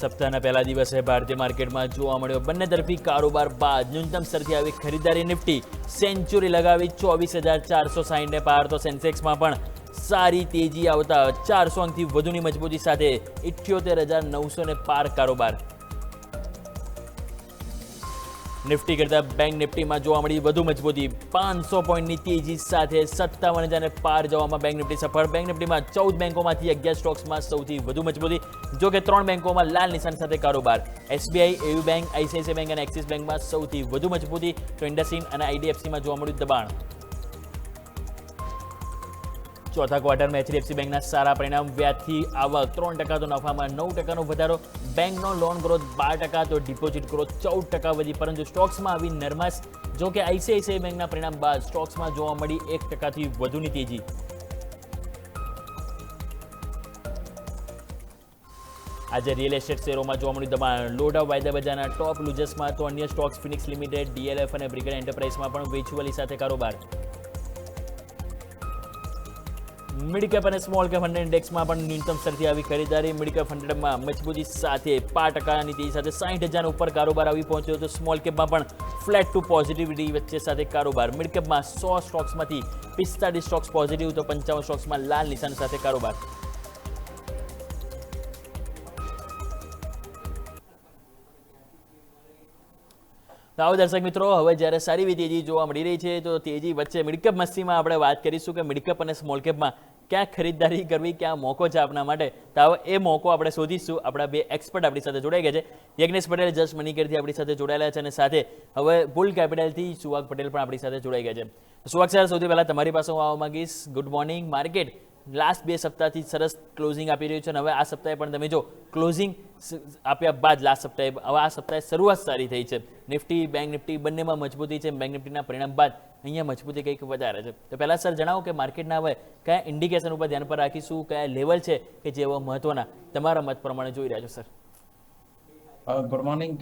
સપ્તાહના પહેલા દિવસે ભારતીય માર્કેટમાં જોવા મળ્યો બંને તરફી કારોબાર બાદ ન્યૂનતમ સ્તરથી આવી ખરીદારી. નિફ્ટી સેન્ચુરી લગાવી 24,460 પાર, તો સેન્સેક્સમાં પણ સારી તેજી આવતા 400 અંકથી વધુની મજબૂતી સાથે 78,900 પાર કારોબાર. નિફ્ટી કરતાં બેંક નિફ્ટીમાં જોવા મળી વધુ મજબૂતી. 500 પોઈન્ટની તેજી સાથે 57,000 પાર જવામાં બેંક નિફ્ટી સફળ. બેંક નિફ્ટીમાં 14 બેંકોમાંથી 11 સ્ટોક્સમાં સૌથી વધુ મજબૂતી, જો કે 3 બેંકોમાં લાલ નિશાન સાથે કારોબાર. SBI, AU bank, ICICI bank અને એક્સિસ બેંકમાં સૌથી વધુ મજબૂતી, તો ઇન્ડસઇન્ડ અને આઈડીએફસીમાં જોવા મળ્યું દબાણ. ચોથા ક્વાર્ટરમાં એચડીએફસી બેંકના સારા પરિણામ. વ્યાજથી આવક 3%, તો નફામાં 9%નો વધારો. બેંકનો લોન ગ્રોથ 12%, તો ડિપોઝિટ ગ્રોથ 14% વધી. પરંતુ સ્ટોક્સમાં આવી નરમાશ, જો કે આઈસીઆઈસીઆઈ બેંકના પરિણામ બાદ સ્ટોક્સમાં જોવા મળી 1%થી વધુની તેજી. આજે રિયલ એસ્ટેટ શેરોમાં જોવા મળ્યું દબાણ. લોડા વાયદા બજારના ટોપ લૂઝર્સમાં, તો અન્ય સ્ટોક્સ ફિનિક્સ લિમિટેડ, ડીએલએફ અને બ્રિગેડ એન્ટરપ્રાઇઝમાં પણ વેચવાલી સાથે કારોબાર. મિડ કેપ અને સ્મોલ કેપ 100 ઇન્ડેક્સમાં પણ ન્યૂનતમ સ્તરથી આવી ખરીદારી. મિડ કેપ 100માં મજબૂતી સાથે 5%ની તેજી સાથે 60,000 ઉપર કારોબાર આવી પહોંચ્યો. તો સ્મોલ કેપમાં પણ ફ્લેટ ટુ પોઝિટિવિટી વચ્ચે સાથે કારોબાર. મિડ કેપમાં 100 સ્ટોક્સમાંથી 45 સ્ટોક્સ પોઝિટિવ, તો 55 સ્ટોક્સમાં લાલ નિશાન સાથે કારોબાર. આવો દર્શક મિત્રો, હવે જ્યારે સારી એવી તેજી જોવા મળી રહી છે, તો તેજી વચ્ચે મિડકેપ મસ્તીમાં આપણે વાત કરીશું કે મિડકેપ અને સ્મોલ કેપમાં ક્યાં ખરીદદારી કરવી, ક્યાં મોકો છે આપણા માટે. તો હવે એ મોકો આપણે શોધીશું. આપણા બે એક્સપર્ટ આપણી સાથે જોડાઈ ગયા છે. યજ્ઞેશ પટેલ જસ્ટ મનીકેરથી આપણી સાથે જોડાયેલા છે, અને સાથે હવે બુલ કેપિટલથી સુહાગ પટેલ પણ આપણી સાથે જોડાઈ ગયા છે. સુહાગ સર, સૌથી પહેલાં તમારી પાસે હું આવવા માંગીશ. Good morning. માર્કેટ લાસ્ટ 2 સપ્તાહથી સરસ ક્લોઝિંગ આપી રહ્યું છે, અને હવે આ સપ્તાહે પણ તમે જો ક્લોઝિંગ આપ્યા બાદ લાસ્ટ સપ્તાહે, હવે આ સપ્તાહે શરૂઆત સારી થઈ છે. નિફ્ટી, બેંક નિફ્ટી બંનેમાં મજબૂતી છે. બેંક નિફ્ટીના પરિણામ બાદ અહીંયા મજબૂતી કંઈક વધારે છે. તો પહેલાં સર જણાવો કે માર્કેટના હવે કયા ઇન્ડિકેશન ઉપર ધ્યાન પર રાખીશું, કયા લેવલ છે કે જે મહત્વના તમારા મત પ્રમાણે જોઈ રહ્યા છો સર? ગુડ મોર્નિંગ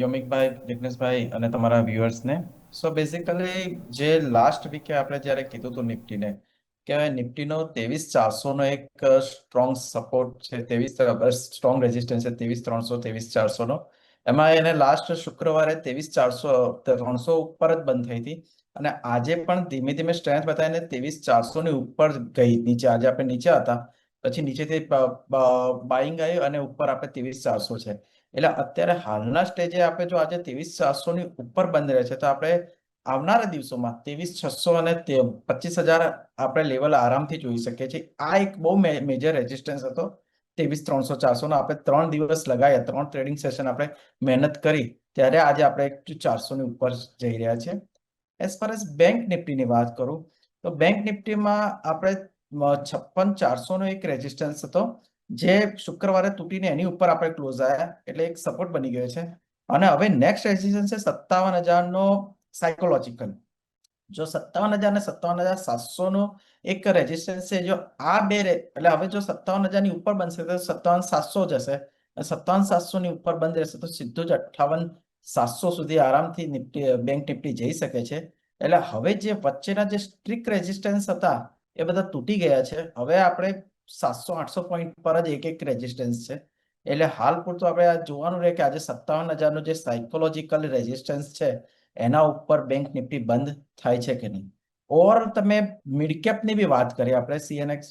યોમિકભાઈ, જિગ્નેશભાઈ અને તમારા વ્યુઅર્સને. સો બેઝિકલી જે લાસ્ટ વીકે આપણે જ્યારે કીધું હતું નિફ્ટીને કે નિફ્ટીનો 23,400નો એક સ્ટ્રોંગ સપોર્ટ છે, 23 સ્ટ્રોંગ રેઝિસ્ટન્સ છે, 23,300, 23,400નો. એમાં એને લાસ્ટ શુક્રવારે 23,300 ઉપર જ બંધ થઈ હતી, અને આજે પણ ધીમે ધીમે સ્ટ્રેન્થ બતાવીને 23,400ની ઉપર ગઈ. નીચે આજે આપણે નીચે હતા, પછી નીચેથી બાઇંગ આવ્યું અને ઉપર આપણે 23,400 છે. એટલે અત્યારે હાલના સ્ટેજે આપણે જો આજે 23,400ની ઉપર બંધ રહે છે, તો આપણે આવનારા દિવસોમાં 23,600 અને 25,000 આપણે લેવલ આરામથી જોઈ શકીએ છીએ. આ એક બહુ મેજર રેઝિસ્ટન્સ હતો 23,300, 400નો. આપણે 3 દિવસ લગાવ્યા, 3 ટ્રેડિંગ સેશન આપણે મહેનત કરી, ત્યારે આજે આપણે 400ની ઉપર જઈ રહ્યા છે. એઝ ફાર એઝ બેંક નિફ્ટીની વાત કરું તો બેંક નિફ્ટીમાં આપણે 56,400નો એક રેઝિસ્ટન્સ હતો, જે શુક્રવારે તૂટીને એની ઉપર આપણે ક્લોઝ આવ્યા, એટલે એક સપોર્ટ બની ગયો છે. અને હવે નેક્સ્ટ રેઝિસ્ટન્સ છે 57,000નો સાયકોલોજીકલ. જો 57,000 અને 57,700નો એક રેઝિસ્ટન્સ છે. જો આ બે એટલે હવે જો 57,000ની ઉપર બનશે તો 57,700 જશે, અને 57,700ની ઉપર બંધ રહેશે તો સીધું જ 58,700 સુધી આરામથી નિફ્ટી, બેંક નિફ્ટી જઈ શકે છે. એટલે હવે જે વચ્ચેના જે સ્ટ્રિક્ટ રેઝિસ્ટન્સ હતા એ બધા તૂટી ગયા છે. હવે આપણે 700-800 પોઈન્ટ પર જ એક રેઝિસ્ટન્સ છે. એટલે હાલ પૂરતું આપણે આ જોવાનું રહે કે આજે 57,000નો જે સાયકોલોજીકલ રેઝિસ્ટન્સ છે એના ઉપર બેંક નિફ્ટી બંધ થાય છે કે નહીં. ઓવરઓલ તમે મિડકેપની બી વાત કરીએ, આપણે સીએનએક્સ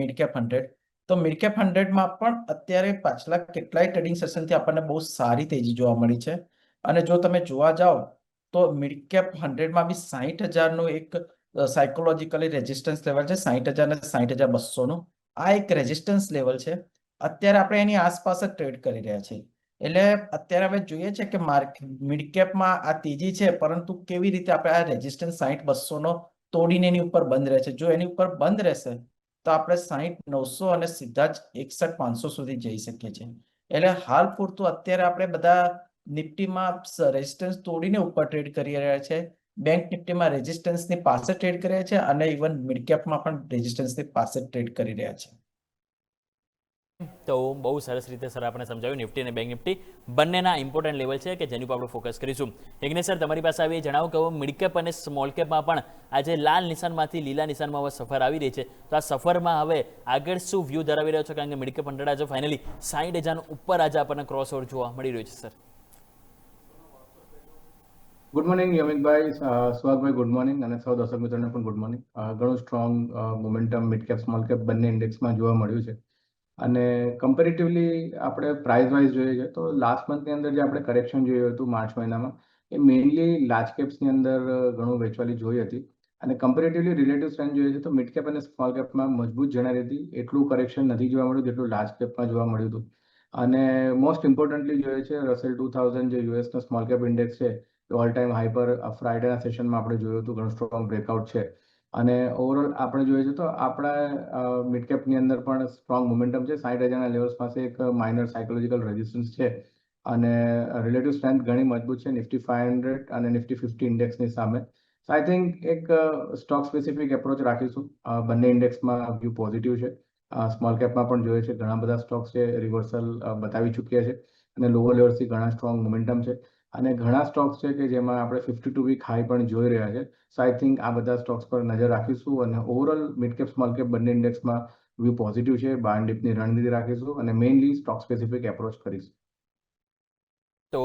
મિડકેપ 100, તો મિડકેપ 100માં પણ અત્યારે પાછલા કેટલાય ટ્રેડિંગ સેશનથી આપણને બહુ સારી તેજી જોવા મળી છે. અને જો તમે જોવા જાઓ તો મિડકેપ 100માં બી 60,000નું એક સાયકોલોજીકલી રેઝિસ્ટન્સ લેવલ છે, 60,000 અને 60,200નું. આ એક રેઝિસ્ટન્સ લેવલ છે. અત્યારે આપણે એની આસપાસ જ ટ્રેડ કરી રહ્યા છીએ. એટલે અત્યારે હવે જોઈએ છે કે મિડકેપમાં આ તેજી છે, પરંતુ કેવી રીતે આપણે આ રેઝિસ્ટન્સ 60,200નો તોડીને એની ઉપર બંધ રહે છે. જો એની ઉપર બંધ રહેશે તો આપણે 60,900 અને સીધા જ 61,500 સુધી જઈ શકીએ છીએ. એટલે હાલ પૂરતું અત્યારે આપણે બધા નિફ્ટીમાં રેઝિસ્ટન્સ તોડીને ઉપર ટ્રેડ કરી રહ્યા છે, બેંક નિફ્ટીમાં રેઝિસ્ટન્સની પાસે ટ્રેડ કરી રહ્યા છે, અને ઇવન મિડકેપમાં પણ રેઝિસ્ટન્સની પાસે ટ્રેડ કરી રહ્યા છે. તો બહુ સરસ રીતે સર આપણે સમજાવ્યું નિફ્ટી અને બેંક નિફ્ટી બંનેના ઇમ્પોર્ટન્ટ લેવલ છે કે જેની ઉપર આપણે ફોકસ કરીશું. યજ્ઞેશ સર, તમારી પાસે આવી જણાવો કે મિડ કેપ અને સ્મોલ કેપમાં પણ આજે લાલ નિશાનમાંથી લીલા નિશાનમાં હવે સફર આવી રહી છે, તો આ સફરમાં હવે આગળ શું વ્યૂ ધરાવી રહ્યો છે? કારણ કે મિડ કેપ 100 આજે ફાઇનલી 60,000 ઉપર આજે આપણને ક્રોસ ઓવર જોવા મળી રહ્યું છે સર. ગુડ મોર્નિંગ યમિકભાઈ, સુહાગભાઈ ગુડ મોર્નિંગ, અને સૌ દર્શક મિત્રોને પણ ગુડ મોર્નિંગ. ઘણું strong momentum mid cap small cap બંને ઇન્ડેક્સમાં જોવા મળ્યું છે. અને કમ્પેરેટિવલી આપણે પ્રાઇસ વાઇઝ જોઈએ છે તો લાસ્ટ મંથની અંદર જે આપણે કરેક્શન જોયું હતું માર્ચ મહિનામાં, એ મેઇનલી લાર્જ કેપ્સની અંદર ઘણું વેચવાલી જોઈ હતી. અને કમ્પેરેટિવલી રિલેટિવ સ્ટ્રેન્થ જોઈએ છે તો મિડ કેપ અને સ્મોલ કેપમાં મજબૂત જણાવી હતી. એટલું કરેક્શન નથી જોવા મળ્યું જેટલું લાર્જ કેપમાં જોવા મળ્યું હતું. અને મોસ્ટ ઇમ્પોર્ટન્ટલી જોઈએ છે રસેલ 2000 જે યુએસનો સ્મોલ કેપ ઇન્ડેક્સ છે, ઓલ ટાઈમ હાઈ પર ફ્રાઇડેના સેશનમાં આપણે જોયું હતું, ઘણું સ્ટ્રોંગ બ્રેકઆઉટ છે. અને ઓવરઓલ આપણે જોઈએ છે તો આપણા મિડ કેપની અંદર પણ સ્ટ્રોંગ મોમેન્ટમ છે. 60,000ના લેવલ્સ પાસે એક માઇનર સાયકોલોજીકલ રેઝિસ્ટન્સ છે. અને રિલેટિવ સ્ટ્રેન્થ ઘણી મજબૂત છે નિફ્ટી 500 અને નિફ્ટી 50 ઇન્ડેક્સની સામે. સો આઈ થિંક એક સ્ટોક સ્પેસિફિક એપ્રોચ રાખીશું. બંને ઇન્ડેક્સમાં વ્યૂ પોઝિટિવ છે. સ્મોલ કેપમાં પણ જોઈએ છે ઘણા બધા સ્ટોક્સ છે રિવર્સલ બતાવી ચૂક્યા છે અને લોઅર લેવલ્સથી ઘણા સ્ટ્રોંગ મોમેન્ટમ છે. અને ઘણા સ્ટોક્સ છે કે જેમાં આપણે 52 વીક હાઈ પણ જોઈ રહ્યા છે. સો આઈ થિંક આ બધા સ્ટોક્સ પર નજર રાખીશું અને overall mid cap small cap બંને ઇન્ડેક્સમાં વ્યૂ પોઝિટિવ છે. બાય એન્ડ ડીપની રણનીતિ રાખીશું અને મેઇનલી સ્ટોક સ્પેસિફિક એપ્રોચ કરીશું. તો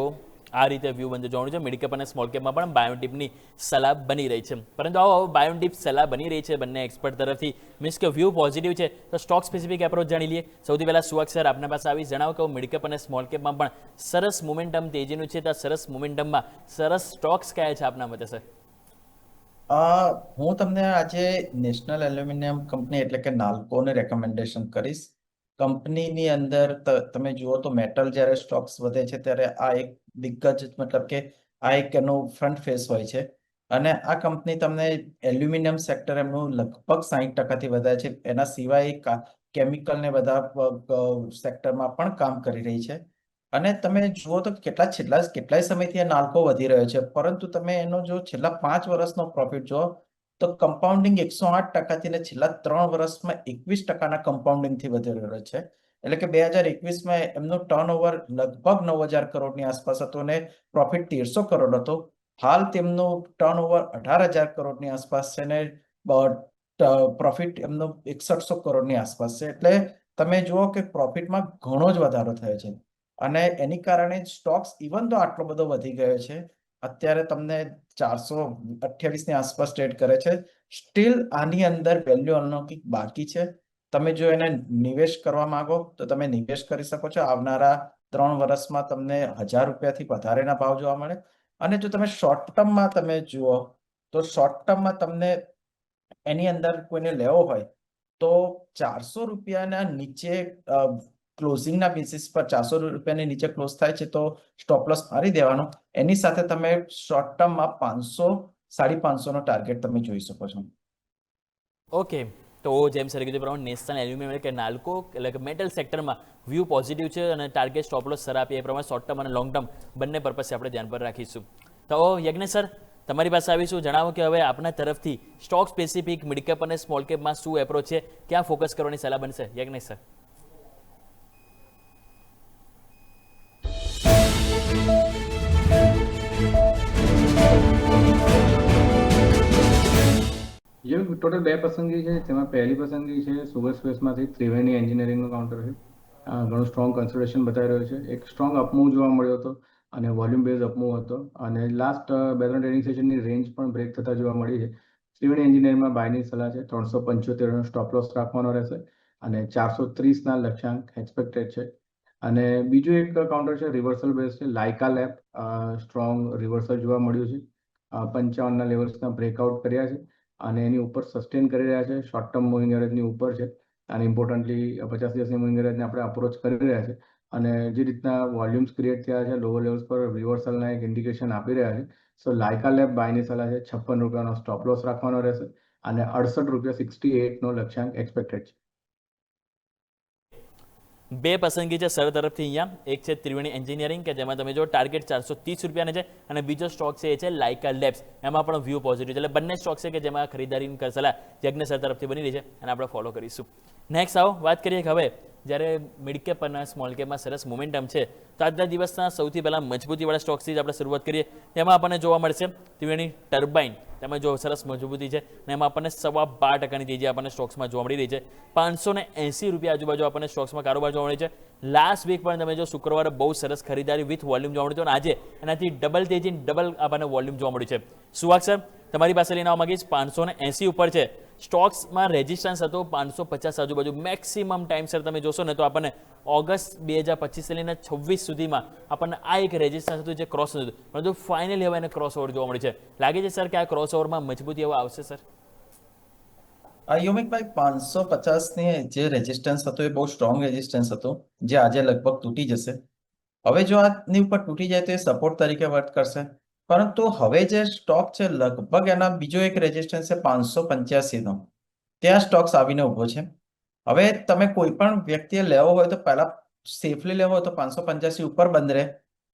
આ રીતે વ્યૂ બંધ જોવાનું છે. મિડ કેપ અને સ્મોલ કેપમાં પણ બાયોટીપની સલાહ બની રહી છે. પરંતુ આવો બાયોટીપ સલાહ બની રહી છે બંને એક્સપર્ટ તરફથી, મીન્સ કે વ્યૂ પોઝિટિવ છે, તો સ્ટોક સ્પેસિફિક એપ્રોચ જાણી લઈએ. સૌથી પહેલાં સુહાગ સર આપના પાસે આવી જણાવો કે મિડ કેપ અને સ્મોલ કેપમાં પણ સરસ મોમેન્ટમ તેજીનું છે, તો સરસ મોમેન્ટમમાં સરસ સ્ટોક્સ કયા છે આપના મતે સર? હું તમને આજે નેશનલ એલ્યુમિનિયમ કંપની એટલે કે નાલ્કોને રેકમેન્ડેશન કરીશ. કંપનીની અંદર તમે જુઓ તો મેટલ જ્યારે સ્ટોક્સ વધે છે ત્યારે આ એક દિગ્ગજ મતલબ કે આ એક એનું ફ્રન્ટ ફેસ હોય છે. અને આ કંપની તમને એલ્યુમિનિયમ સેક્ટર એમનું લગભગ 60%થી વધારે છે. એના સિવાય કેમિકલ ને બધા સેક્ટરમાં પણ કામ કરી રહી છે. અને તમે જુઓ તો કેટલાય સમયથી આ નાલ્કો વધી રહ્યો છે, પરંતુ તમે એનો જો છેલ્લા 5 વર્ષનો પ્રોફિટ જુઓ તો કમ્પાઉન્ડિંગ 108%થી ને છેલ્લા 3 વર્ષમાં 21%ના કમ્પાઉન્ડિંગથી વધી રહ્યો છે. એટલે કે 2021માં એમનું ટર્નઓવર લગભગ 9,000 કરોડની આસપાસ હતું અને પ્રોફિટ 1,300 કરોડ હતો. હાલ તેમનું ટર્નઓવર 18,000 કરોડની આસપાસ છે ને પ્રોફિટ એમનો 6100 કરોડની આસપાસ છે. એટલે તમે જુઓ કે પ્રોફિટમાં ઘણો જ વધારો થયો છે. અને એની કારણે સ્ટોક્સ ઇવન તો આટલો બધો વધી ગયો છે, અત્યારે તમને 428ની આસપાસ ટ્રેડ કરે છે, સ્ટીલ આની અંદર વેલ્યુ અનલોકિંગ બાકી છે. તમે જો એને નિવેશ કરવા માંગો તો તમે નિવેશ કરી શકો છો. આવનારા 3 વર્ષમાં તમને 1,000 રૂપિયાથી વધારેના ભાવ જોવા મળે. અને જો તમે શોર્ટ ટર્મમાં તમે જુઓ તો શોર્ટ ટર્મમાં તમને એની અંદર કોઈને લેવો હોય તો 400 રૂપિયાના નીચે ક્લોઝિંગના બેસિસ પર 400 રૂપિયાની નીચે ક્લોઝ થાય છે તો સ્ટોપ લોસ મારી દેવાનો. એની સાથે તમે શોર્ટ ટર્મમાં 500 550 નો ટાર્ગેટ તમે જોઈ શકો છો. ઓકે, તો જેમ સર કીધું પ્રમાણે નેશનલ એલ્યુમિનિયમ એટલે કે નાલ્કો એટલે કે મેટલ સેક્ટરમાં વ્યૂ પોઝિટિવ છે અને ટાર્ગેટ સ્ટોપ લોસ સર આપીએ એ પ્રમાણે શોર્ટ ટર્મ અને લોંગ ટર્મ બંને પર્પઝથી આપણે ધ્યાન પર રાખીશું. તો યજ્ઞેશ સર તમારી પાસે આવીશું, જણાવો કે હવે આપના તરફથી સ્ટોક સ્પેસિફિક મિડ કેપ અને સ્મોલ કેપમાં શું એપ્રોચ છે, ક્યાં ફોકસ કરવાની સલાહ બનશે યજ્ઞેશ સર? જે ટોટલ 2 પસંદગી છે, તેમાં પહેલી પસંદગી છે સુગર સ્પેસમાંથી ત્રિવેણી એન્જિનિયરિંગનો કાઉન્ટર છે. ઘણું સ્ટ્રોંગ કન્સોલિડેશન બતાવી રહ્યો છે. એક સ્ટ્રોંગ અપમૂવ જોવા મળ્યો હતો અને વોલ્યુમ બેઝ અપમૂવ હતો અને લાસ્ટ 2-3 ટ્રેડિંગ સેશનની રેન્જ પણ બ્રેક થતા જોવા મળી છે. ત્રિવેણી એન્જિનિયરિંગમાં બાયની સલાહ છે. 375નો સ્ટોપ લોસ રાખવાનો રહેશે અને 430ના લક્ષ્યાંક એક્સપેક્ટેડ છે. અને બીજું એક કાઉન્ટર છે રિવર્સલ બેઝ છે, લાઇકા લેબ. સ્ટ્રોંગ રિવર્સલ જોવા મળ્યું છે. 55ના લેવલ્સના બ્રેકઆઉટ કર્યા છે અને એની ઉપર સસ્ટેન કરી રહ્યા છે. શોર્ટ ટર્મ મૂવિંગ એવરેજની ઉપર છે અને ઇમ્પોર્ટન્ટલી 50 દિવસની મૂવિંગ એવરેજને આપણે અપ્રોચ કરી રહ્યા છે. અને જે રીતના વોલ્યુમ્સ ક્રિએટ થયા છે લોઅર લેવલ્સ પર રિવર્સલના એક ઇન્ડિકેશન આપી રહ્યા છે. સો લાઇકા લેબ બાયની સલાહ છે. 56 રૂપિયાનો સ્ટોપ લોસ રાખવાનો રહેશે અને 68 રૂપિયા 68નો લક્ષ્યાંક એક્સપેક્ટેડ છે. બે પસંદગી છે સર તરફથી અહીંયા. એક છે ત્રિવેણી એન્જિનિયરિંગ કે જેમાં તમે જો ટાર્ગેટ 430 રૂપિયાને છે અને બીજો સ્ટોક છે એ છે લાઇકા લેબ્સ, એમાં પણ વ્યૂ પોઝિટિવ છે. એટલે બંને સ્ટોક છે કે જેમાં ખરીદારીની સલાહ યજ્ઞ સર તરફથી બની રહી છે અને આપણે ફોલો કરીશું. નેક્સ્ટ આવો વાત કરીએ કે હવે જ્યારે મિડ કેપ અને સ્મોલ કેપમાં સરસ મોમેન્ટમ છે તો આજના દિવસના સૌથી પહેલાં મજબૂતીવાળા સ્ટોક્સથી જ આપણે શરૂઆત કરીએ તેમાં આપણને જોવા મળશે ત્રિવેણી ટર્બાઇન. તમે જો સરસ મજબૂતી છે ને એમાં આપણને 12.5% તેજી આપણને સ્ટોક્સમાં જોવા મળી રહી છે. 580 રૂપિયા આજુબાજુ આપણને સ્ટોક્સમાં કારોબાર જોવા મળે છે. લાસ્ટ વીક પણ તમે જો શુક્રવારે બહુ સરસ ખરીદારી વિથ વોલ્યુમ જોવા મળ્યું હતું અને આજે એનાથી ડબલ તેજી ડબલ આપણને વોલ્યુમ જોવા મળ્યું છે. સુવાક સર તમારી પાસે લઈને આવવા માંગીશ 580 ઉપર છે. સ્ટોક્સમાં રેઝિસ્ટન્સ હતો 550 આજુબાજુ. મેક્સિમમ ટાઈમ સર તમે જોશો ને તો આપણને ઓગસ્ટ 2025 લઈને 26 સુધીમાં આપણને આ એક રેઝિસ્ટન્સ હતું જે ક્રોસ હતું, પરંતુ ફાઇનલી હવે એને ક્રોસ ઓવર જોવા મળ્યું છે. લાગે છે સર કે આ ક્રોસ ઓવરમાં મજબૂતી હવે આવશે સર? યોમિકભાઈ 550ની જે રેઝિસ્ટન્સ હતો એ બહુ સ્ટ્રોંગ રેઝિસ્ટન્સ હતો, જે આજે લગભગ તૂટી જશે. હવે જો આની ઉપર તૂટી જાય તો એ સપોર્ટ તરીકે વર્ક કરશે, પરંતુ હવે જે સ્ટોક છે લગભગ એના બીજો એક રેઝિસ્ટન્સ છે 585નો, ત્યાં સ્ટોક્સ આવીને ઊભો છે. હવે તમે કોઈ પણ વ્યક્તિએ લેવો હોય તો પહેલા સેફલી લેવો હોય તો 585 ઉપર બંધ રહે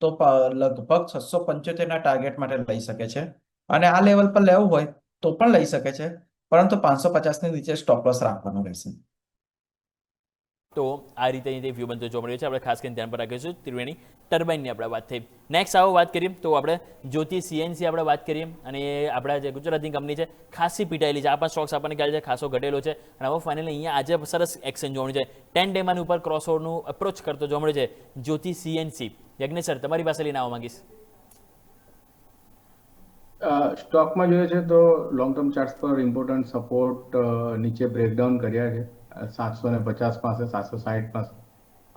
તો લગભગ 675ના ટાર્ગેટ માટે લઈ શકે છે, અને આ લેવલ પર લેવું હોય તો પણ લઈ શકે છે, પરંતુ 550ની નીચે સ્ટોપ લોસ રાખવાનો રહેશે. તો આ રીતે અહીં વ્યૂ બનતો જોવા મળ્યો છે. આપણે ખાસ કરીને ધ્યાન પર રાખીશું ત્રિવેણી ટર્બાઇનની આપણે વાત થઈ. નેક્સ્ટ આવો વાત કરીએ તો આપણે જ્યોતિ સીએનસી આપણે વાત કરીએ અને એ આપણા જે ગુજરાતની કંપની છે ખાસી પીટાયેલી છે. આ પણ સ્ટોક્સ આપણને ખ્યાલ છે ખાસો ઘટેલો છે અને હવે ફાઇનલી અહીંયા આજે સરસ એક્શન જોવા મળ્યું છે. 10 ડેમાંની ઉપર ક્રોસઓવરનું અપ્રોચ કરતો જોવા મળ્યો છે જ્યોતિ સીએનસી. યજ્ઞેશ સર તમારી પાસે લઈને આવવા માંગીશ. સ્ટોકમાં જોઈએ છે તો લોંગ ટર્મ ચાર્ટ્સ પર ઇમ્પોર્ટન્ટ સપોર્ટ નીચે બ્રેકડાઉન કર્યા છે 750 પાસે, 760 પાસે,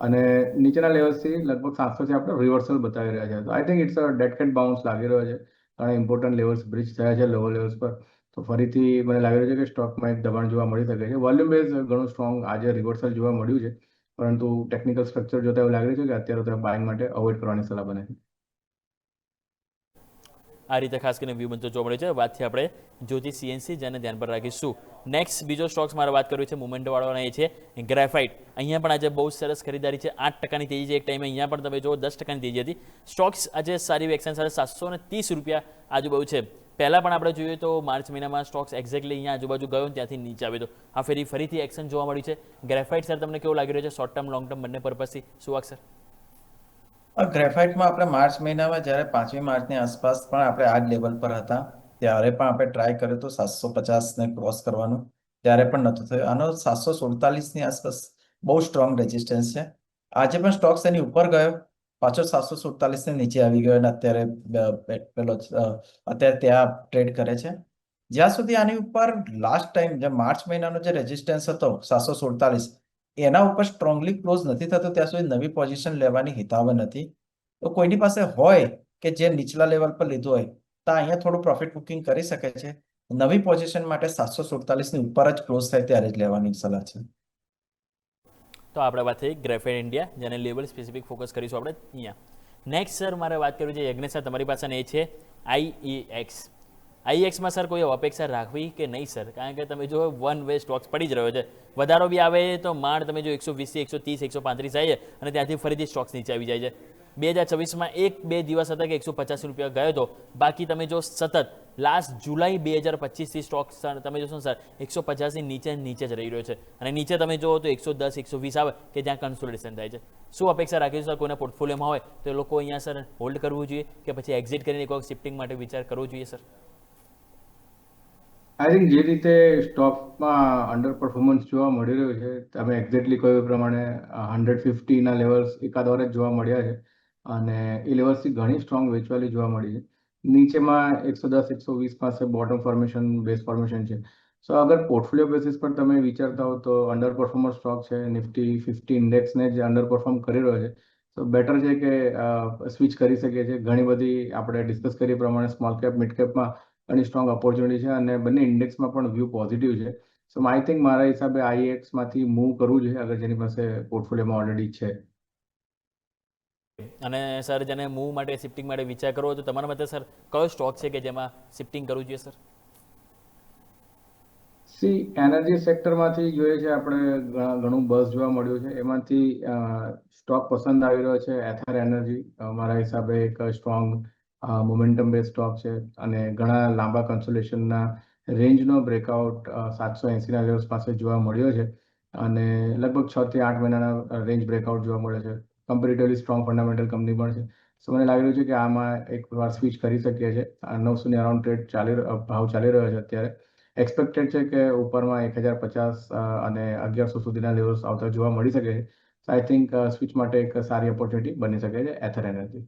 અને નીચેના લેવલ્સથી લગભગ 700થી આપણે રિવર્સલ બતાવી રહ્યા છે. તો I think it's a dead cat bounce લાગી રહ્યો છે, ઘણા ઇમ્પોર્ટન્ટ લેવલ્સ બ્રિજ થયા છે લોઅર લેવલ્સ પર. તો ફરીથી મને લાગી રહ્યું છે કે સ્ટોકમાં એક દબાણ જોવા મળી શકે છે. વોલ્યુમ બેઝ ઘણું સ્ટ્રોંગ આજે રિવર્સલ જોવા મળ્યું છે, પરંતુ ટેકનિકલ સ્ટ્રક્ચર જોતા એવું લાગી રહ્યું છે કે અત્યારે તો બાઇંગ માટે અવોઇડ કરવાની સલાહ બને છે. આ રીતે ખાસ કરીને વ્યૂ બનતો જોવા મળે છે. વાતથી આપણે જ્યોતિ સીએનસી જેને ધ્યાન પર રાખીશું. નેક્સ્ટ બીજો સ્ટોક્સ મારે વાત કરવી છે મુવમેન્ટવાળો એ છે ગ્રેફાઇટ. અહીંયા પણ આજે બહુ સરસ ખરીદારી છે. 8%ની તેજી છે એક ટાઈમે. અહીંયા પણ તમે જો 10%ની તેજી હતી. સ્ટોક્સ આજે સારી એક્શન સાથે 730 રૂપિયા આજુબાજુ છે. પહેલાં પણ આપણે જોઈએ તો માર્ચ મહિનામાં સ્ટોક્સ એક્ઝેક્ટલી અહીંયા આજુબાજુ ગયો ત્યાંથી નીચે આવ્યો હતો. આ ફરીથી એક્શન જોવા મળ્યું છે. ગ્રેફાઇટ સર તમને કેવું લાગી રહ્યું છે શોર્ટ ટર્મ લોંગ ટર્મ બંને પર્પઝથી? સુવાક સર? ગ્રેફાઇટમાં આપણે માર્ચ મહિનામાં જ્યારે 5મી માર્ચની આસપાસ પણ આપણે આ જ લેવલ પર હતા, ત્યારે પણ આપણે ટ્રાય કર્યું તો 750ને ક્રોસ કરવાનું, ત્યારે પણ નહોતું થયું. આનો 747ની આસપાસ બહુ સ્ટ્રોંગ રેઝિસ્ટન્સ છે. આજે પણ સ્ટોક્સ એની ઉપર ગયો, પાછો 747ને નીચે આવી ગયો અને અત્યારે ત્યાં ટ્રેડ કરે છે. જ્યાં સુધી આની ઉપર લાસ્ટ ટાઈમ જે માર્ચ મહિનાનો જે રેઝિસ્ટન્સ હતો 747, એના ઉપર સ્ટ્રોંગલી ક્લોઝ નથી થતો ત્યાં સુધી નવી પોઝિશન લેવાની હિતાવહ નથી. તો કોઈની પાસે હોય કે જે નીચલા લેવલ પર લીધું હોય તો અહીંયા થોડું પ્રોફિટ બુકિંગ કરી શકે છે. નવી પોઝિશન માટે 747ની ઉપર જ ક્લોઝ થાય ત્યારે જ લેવાની સલાહ છે. તો આપણે વાત થઈ ગ્રેફાઇટ ઇન્ડિયા, જેને લેવલ સ્પેસિફિક ફોકસ કરીશું આપણે અહીંયા. નેક્સ્ટ સર મારે વાત કરવી છે યજ્ઞેશ સર તમારી પાસે એ છે આઈઈએક્સ. આઈએક્સમાં સર કોઈ અપેક્ષા રાખવી કે નહીં સર? કારણ કે તમે જો વન વે સ્ટોક્સ પડી જ રહ્યો છે. વધારો બી આવે તો માંડ તમે જો 120, 130, 135 આવીએ અને ત્યાંથી ફરીથી સ્ટોક્સ નીચે આવી જાય છે. 2026માં 1-2 દિવસ હતા કે 185 રૂપિયા ગયો હતો. બાકી તમે જો સતત લાસ્ટ જુલાઈ 2025થી સ્ટોક્સ તમે જોશો સર 150ની નીચે જ રહી રહ્યો છે, અને નીચે તમે જુઓ તો 110, 120 આવે કે જ્યાં કન્સોલિડેશન થાય છે. શું અપેક્ષા રાખીશું સર? કોઈના પોર્ટફોલિયોમાં હોય તો એ લોકો અહીંયા સર હોલ્ડ કરવું જોઈએ કે પછી એક્ઝિટ કરીને કોઈ શિફ્ટિંગ માટે વિચાર કરવો જોઈએ સર? આઈ થિંક જે રીતે સ્ટોકમાં અંડર પરફોર્મન્સ જોવા મળી રહ્યું છે, તમે એક્ઝેક્ટલી કહ્યું પ્રમાણે 150ના લેવલ્સ એકાદ વાર જ જોવા મળ્યા છે, અને એ લેવલ્સથી ઘણી સ્ટ્રોંગ વેચવાલી જોવા મળી છે. નીચેમાં 110, 120 પાસે બોટમ ફોર્મેશન, બેઝ ફોર્મેશન છે. સો અગર પોર્ટફોલિયો બેસિસ પર તમે વિચારતા હો તો અંડર પરફોર્મર સ્ટોક છે, નિફ્ટી 50 ઇન્ડેક્સને જે અંડર પરફોર્મ કરી રહ્યો છે, તો બેટર છે કે સ્વિચ કરી શકીએ છીએ. ઘણી બધી આપણે ડિસ્કસ કરી પ્રમાણે સ્મોલ કેપ, મિડ કેપમાં ઘણી સ્ટ્રોંગ ઓપોર્ચ્યુનિટી છે, અને બંને ઇન્ડેક્સમાં પણ વ્યૂ પોઝિટિવ છે. સો આઈ થિંક મારા હિસાબે આઈએક્સમાંથી મૂવ કરવું જોઈએ અગર જેની પાસે પોર્ટફોલિયોમાં ઓલરેડી છે. અને સર જેને મૂવ માટે શિફ્ટિંગ માટે વિચાર કરવો તો તમારા મતે સર કયો સ્ટોક છે કે જેમાં શિફ્ટિંગ કરવું જોઈએ સર? એનર્જી સેક્ટરમાંથી જોઈએ છે આપણે ઘણું બઝ જોવા મળ્યું છે. એમાંથી સ્ટોક પસંદ આવી રહ્યો છે એથર એનર્જી. મારા હિસાબે એક સ્ટ્રોંગ મોમેન્ટમ બેઝ સ્ટોક છે, અને ઘણા લાંબા કન્સોલેશનના રેન્જનો બ્રેકઆઉટ 780ના લેવલ્સ પાસે જોવા મળ્યો છે, અને લગભગ 6 થી 8 મહિનાના રેન્જ બ્રેકઆઉટ જોવા મળે છે. કમ્પેરેટિવલી સ્ટ્રોંગ ફંડામેન્ટલ કંપની પણ છે. સો મને લાગી રહ્યું છે કે આમાં એક વાર સ્વિચ કરી શકીએ છીએ. 900 ની અરાઉન્ડ ભાવ ચાલી રહ્યો છે અત્યારે. એક્સપેક્ટેડ છે કે ઉપરમાં 1050 અને 1100 સુધીના લેવલ્સ આવતા જોવા મળી શકે છે. આઈ થિંક સ્વિચ માટે એક સારી ઓપોર્ચ્યુનિટી બની શકે છે એથર એનર્જી.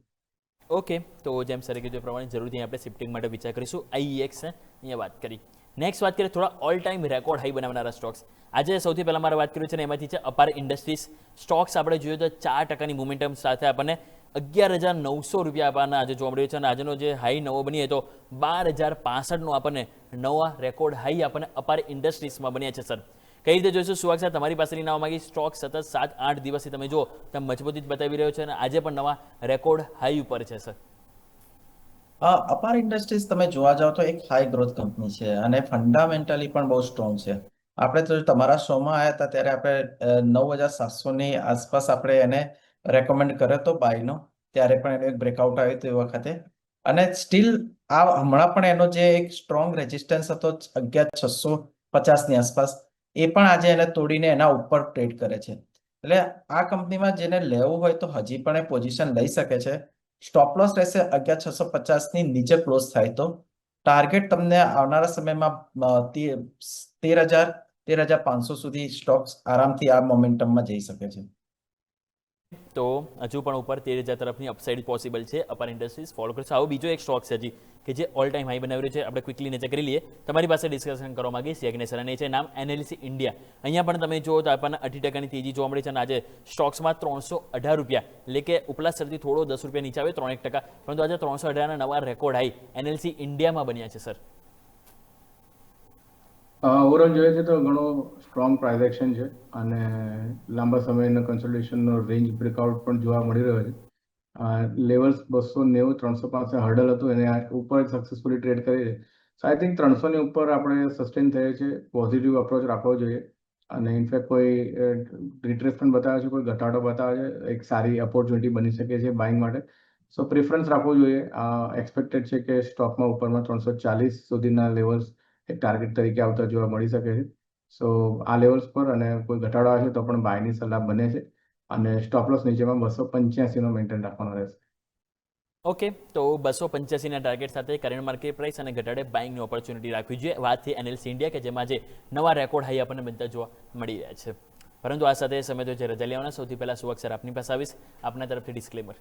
ઓકે, તો જેમ સરે કીધું એ પ્રમાણે જરૂરથી આપણે શિફ્ટિંગ માટે વિચાર કરીશું. IEX અહીંયા વાત કરી. નેક્સ્ટ વાત કરીએ થોડા ઓલ ટાઈમ રેકોર્ડ હાઈ બનાવનારા સ્ટોક્સ. આજે સૌથી પહેલાં મારે વાત કરવી છે ને એમાંથી છે અપાર ઇન્ડસ્ટ્રીઝ. સ્ટોક્સ આપણે જોઈએ તો 4% મોમેન્ટમ સાથે આપણને 11,900 રૂપિયા આપણને આજે જોવા મળ્યું છે અને આજનો જે હાઈ નવો બની તો 12,065નો આપણને નવા રેકોર્ડ હાઈ આપણને અપાર ઇન્ડસ્ટ્રીઝમાં બન્યા છે સર. કઈ રીતે જોઈશું સુવાગ સાહેબ, તમારી પાસેથી નાવા માંગી સ્ટોક સતત 7-8 દિવસથી તમે જુઓ તો મજબૂતી જ બતાવી રહ્યો છે અને આજે પણ નવા રેકોર્ડ હાઈ ઉપર છે સર. અપાર ઇન્ડસ્ટ્રીઝ તમે જોવા જાઓ તો એક હાઈ ગ્રોથ કંપની છે અને ફંડામેન્ટલી પણ બહુ સ્ટ્રોંગ છે. આપણે તો તમારા શોમાં આવ્યા હતા ત્યારે આપણે 9,700ની આસપાસ આપણે એને રેકમેન્ડ કર્યો હતો બાયનો. ત્યારે પણ એનો એક બ્રેકઆઉટ આવ્યું હતું એ વખતે. અને સ્ટીલ હમણાં પણ એનો જે એક સ્ટ્રોંગ રેઝિસ્ટન્સ હતો 11,650ની આસપાસ, એ પણ આજે એને તોડીને એના ઉપર ટ્રેડ કરે છે. એટલે આ કંપનીમાં જેને લેવું હોય તો હજી પણ એ પોઝિશન લઈ શકે છે. સ્ટોપ લોસ રહેશે 11,650ની નીચે ક્લોઝ થાય તો. ટાર્ગેટ તમને આવનારા સમયમાં 13,000-13,500 સુધી સ્ટોક્સ આરામથી આ મોમેન્ટમમાં જઈ શકે છે. તો હજુ પણ ઉપર 13,000 તરફની અપસાઇડ પોસિબલ છે. અપાર ઇન્ડસ્ટ્રીઝ ફોલો કરશે. આવો બીજો એક સ્ટોક છે હજી કે જે ઓલ ટાઈમ હાઈ બનાવી રહ્યો છે. આપણે ક્વિકલી નજર કરી લઈએ. તમારી પાસે ડિસ્કશન કરવા માંગીશ યજ્ઞેશ સર, અને એ છે નામ NLC ઇન્ડિયા. અહીંયા પણ તમે જુઓ તો આપણને 8% તેજી જોવા મળી છે અને આજે સ્ટોક્સમાં 318 રૂપિયા, એટલે કે ઉપલા સ્તરથી થોડો 10 રૂપિયા નીચે આવે 3%, પરંતુ આજે 318ના નવા રેકોર્ડ હાઈ NLC ઇન્ડિયામાં બન્યા છે સર. ઓવરઓલ જોઈએ છે તો ઘણો સ્ટ્રોંગ પ્રાઇસ એક્શન છે અને લાંબા સમયનો કન્સોલિડેશનનો રેન્જ બ્રેકઆઉટ પણ જોવા મળી રહ્યો છે. લેવલ્સ 290, 300 પાસે હર્ડલ હતું, એને ઉપર સક્સેસફુલી ટ્રેડ કરી છે. સો આઈ થિંક 300ની ઉપર આપણે સસ્ટેન થઈએ છે. પોઝિટિવ અપ્રોચ રાખવો જોઈએ અને ઇનફેક્ટ કોઈ રિટ્રેસમેન્ટ બતાવે છે, કોઈ ઘટાડો બતાવે છે, એક સારી ઓપોર્ચ્યુનિટી બની શકે છે બાઇંગ માટે. સો પ્રેફરન્સ રાખવો જોઈએ. એક્સપેક્ટેડ છે કે સ્ટોકમાં ઉપરમાં 340 સુધીના લેવલ્સ એક ટાર્ગેટ તરીકે આવતા જોવા મળી શકે છે. સો આ લેવલ્સ પર અને કોઈ ઘટાડો આવે છે તો પણ બાયની સલાહ બને છે અને સ્ટોપ લોસ નીચેમાં 285નો મેન્ટેન રાખવાનો રહેશે. ઓકે, તો 285ના ટાર્ગેટ સાથે કરંટ માર્કેટ પ્રાઇસ અને ઘટાડે બાઇંગની ઓપોર્ચ્યુનિટી રાખવી જોઈએ. વાત થઈ NLC ઇન્ડિયા કે જેમાં આજે નવા રેકોર્ડ હાઈ આપણને બનતા જોવા મળી રહ્યા છે. પરંતુ આ સાથે સમય તો છે રજા લેવાના. સૌથી પહેલા સુવાગ સર આપની પાસે આવીશ. આપના તરફથી ડિસ્ક્લેમર.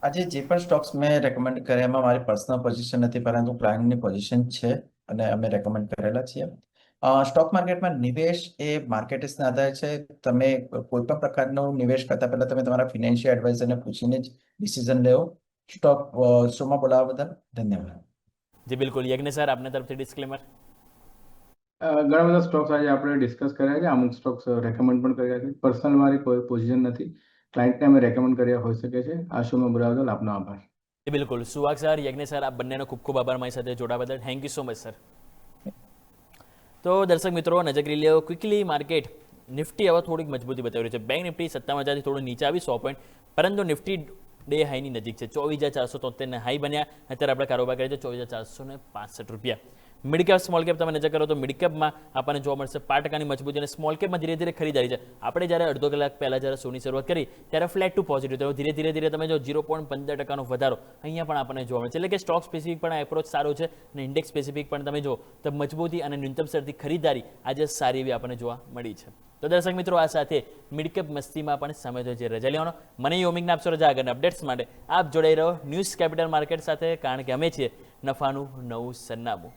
આજે જે પણ સ્ટોક્સ મેં રેકમેન્ડ કર્યા એમાં મારી પર્સનલ પોઝિશન નથી, પરંતુ ક્લાયન્ટની પોઝિશન છે અને અમે રેકમેન્ડ કરેલા છીએ. સ્ટોક માર્કેટમાં નિવેશ એ માર્કેટ્સના આધારે છે. તમે કોઈ પણ પ્રકારનો નિવેશ કરતા પહેલા તમે તમારા ફિનાન્શિયલ એડવાઇઝરને પૂછીને જ ડિસિઝન લેવો. સ્ટોક શોમાં બોલાવવા બદલ ધન્યવાદ. જી બિલકુલ. યજ્ઞેશ સર આપના તરફથી ડિસ્ક્લેમર. ઘણા બધા સ્ટોક્સ આજે આપણે ડિસ્કસ કર્યા છે. અમુક સ્ટોક્સ રેકમેન્ડ પણ કર્યા છે. પર્સનલ મારી કોઈ પોઝિશન નથી. ક્લાયન્ટને અમે રેકમેન્ડ કર્યા હોઈ શકે છે. આ શોમાં બોલાવવા બદલ આપનો આભાર. બિલકુલ. સુવાગ સર, યજ્ઞેશ સર, આપ બંનેનો ખૂબ ખૂબ આભાર મારી સાથે જોડાવા બદલ. Thank you so much sir. તો દર્શક મિત્રો, નજર કરી લ્યો ક્વિકલી માર્કેટ. નિફ્ટી હવે થોડીક મજબૂતી બતાવી રહ્યું છે. બેંક નિફ્ટી 57,000થી થોડું નીચે આવી 100 પોઈન્ટ, પરંતુ નિફ્ટી ડે હાઈની નજીક છે. 24,473 હાઈ બન્યા. અત્યારે આપણે કારોબાર કરીએ છીએ 24,465 રૂપિયા. મિડ કેપ સ્મોલ કેપ તમે નજર કરો તો મિડ કેપમાં આપણને જોવા મળશે 5%ની મજબૂતી અને સ્મોલ કેપમાં ધીરે ધીરે ખરીદારી છે. આપણે જ્યારે અડધો કલાક પહેલા જ્યારે શોની શરૂઆત કરી ત્યારે ફ્લેટ ટુ પોઝિટિવ થયો. ધીરે ધીરે તમે જો 0.15%નો વધારો અહીંયા પણ આપણને જોવા મળે છે. એટલે કે સ્ટોક સ્પેસિફિક પણ એપ્રોચ સારો છે અને ઇન્ડેક્સ સ્પેસિફિક પણ તમે જો તો મજબૂતી અને ન્યૂનતમ સ્તરથી ખરીદારી આજે સારી એવી આપણને જોવા મળી છે. તો દર્શક મિત્રો, આ સાથે મિડકેપ મસ્તીમાં પણ સમય તો છે રજા લેવાનો. મને યોમિકને આપશો રજા. આગળના અપડેટ્સ માટે આપ જોડાઈ રહો ન્યૂઝ કેપિટલ માર્કેટ સાથે, કારણ કે અમે છીએ નફાનું નવું સરનામું.